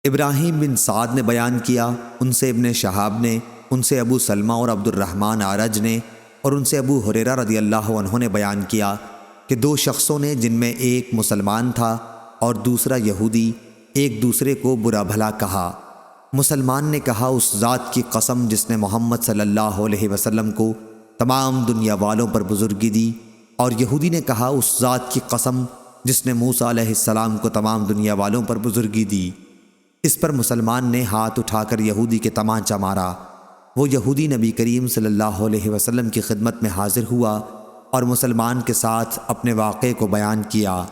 ابراہیم بن سعد نے بیان کیا، ان سے ابن شہاب نے، ان سے ابو سلمہ اور عبد الرحمن اعرج نے، اور ان سے ابو ہریرہ رضی اللہ عنہ نے بیان کیا کہ دو شخصوں نے، جن میں ایک مسلمان تھا اور دوسرا یہودی، ایک دوسرے کو برا بھلا کہا۔ مسلمان نے کہا، اس ذات کی قسم جس نے محمد صلی اللہ علیہ وسلم کو تمام دنیا والوں پر بزرگی دی، اور یہودی نے کہا، اس ذات کی قسم جس نے موسیٰ علیہ السلام کو تمام دنیا والوں پر بزرگی دی۔ اس پر مسلمان نے ہاتھ اٹھا کر یہودی کے تمانچہ مارا۔ وہ یہودی نبی کریم صلی اللہ علیہ وسلم کی خدمت میں حاضر ہوا اور مسلمان کے ساتھ اپنے واقعے کو بیان کیا۔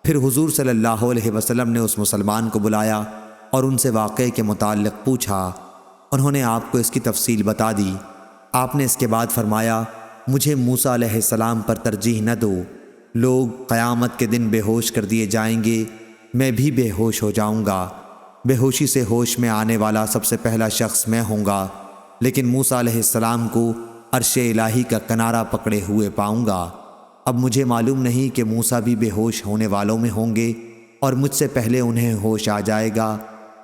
پھر حضور صلی اللہ علیہ وسلم نے اس مسلمان کو بلایا اور ان سے واقعے کے متعلق پوچھا۔ انہوں نے آپ کو اس کی تفصیل بتا دی۔ آپ نے اس کے بعد فرمایا، مجھے موسیٰ علیہ السلام پر ترجیح نہ دو۔ لوگ قیامت کے دن بے ہوش کر دیے جائیں گے، میں بھی بے ہوش ہو جاؤں گا۔ بے ہوشی سے ہوش میں آنے والا سب سے پہلا شخص میں ہوں گا، لیکن موسیٰ علیہ السلام کو عرش الہی کا کنارہ پکڑے ہوئے پاؤں گا۔ اب مجھے معلوم نہیں کہ موسیٰ بھی بے ہوش ہونے والوں میں ہوں گے اور مجھ سے پہلے انہیں ہوش آ جائے گا،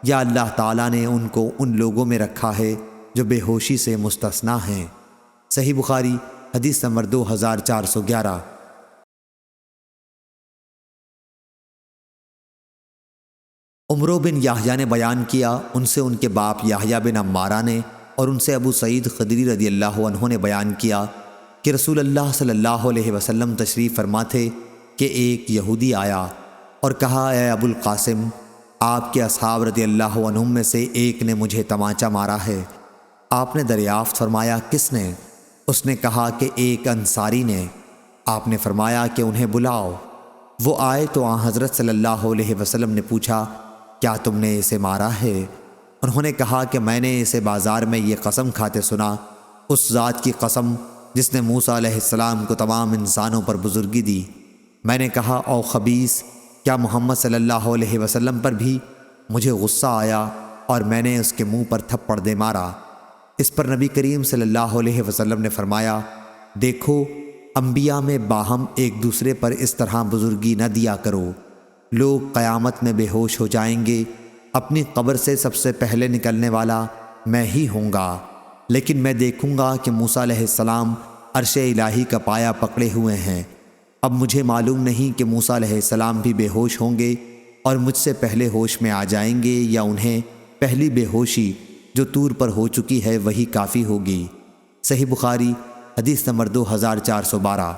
یا اللہ تعالیٰ نے ان کو ان لوگوں میں رکھا ہے جو بے ہوشی سے مستثنیٰ ہیں۔ صحیح بخاری حدیث نمبر 2411۔ عمرو بن یحییٰ نے بیان کیا، ان سے ان کے باپ یحییٰ بن عمارہ نے، اور ان سے ابو سعید خدری رضی اللہ عنہ نے بیان کیا کہ رسول اللہ صلی اللہ علیہ وسلم تشریف فرما تھے کہ ایک یہودی آیا اور کہا، اے ابو القاسم، آپ کے اصحاب رضی اللہ عنہم میں سے ایک نے مجھے تمانچہ مارا ہے۔ آپ نے دریافت فرمایا، کس نے؟ اس نے کہا کہ ایک انصاری نے۔ آپ نے فرمایا کہ انہیں بلاؤ۔ وہ آئے تو آن حضرت صلی اللہ علیہ وسلم نے پوچھا، کیا تم نے اسے مارا ہے؟ انہوں نے کہا کہ میں نے اسے بازار میں یہ قسم کھاتے سنا، اس ذات کی قسم جس نے موسیٰ علیہ السلام کو تمام انسانوں پر بزرگی دی۔ میں نے کہا، او خبیث، کیا محمد صلی اللہ علیہ وسلم پر بھی؟ مجھے غصہ آیا اور میں نے اس کے منہ پر تھپڑ دے مارا۔ اس پر نبی کریم صلی اللہ علیہ وسلم نے فرمایا، دیکھو، انبیاء میں باہم ایک دوسرے پر اس طرح بزرگی نہ دیا کرو۔ لوگ قیامت میں بے ہوش ہو جائیں گے، اپنی قبر سے سب سے پہلے نکلنے والا میں ہی ہوں گا، لیکن میں دیکھوں گا کہ موسیٰ علیہ السلام عرش الہی کا پایہ پکڑے ہوئے ہیں۔ اب مجھے معلوم نہیں کہ موسیٰ علیہ السلام بھی بے ہوش ہوں گے اور مجھ سے پہلے ہوش میں آ جائیں گے، یا انہیں پہلی بے ہوشی جو طور پر ہو چکی ہے وہی کافی ہوگی۔ صحیح بخاری حدیث نمبر 2412۔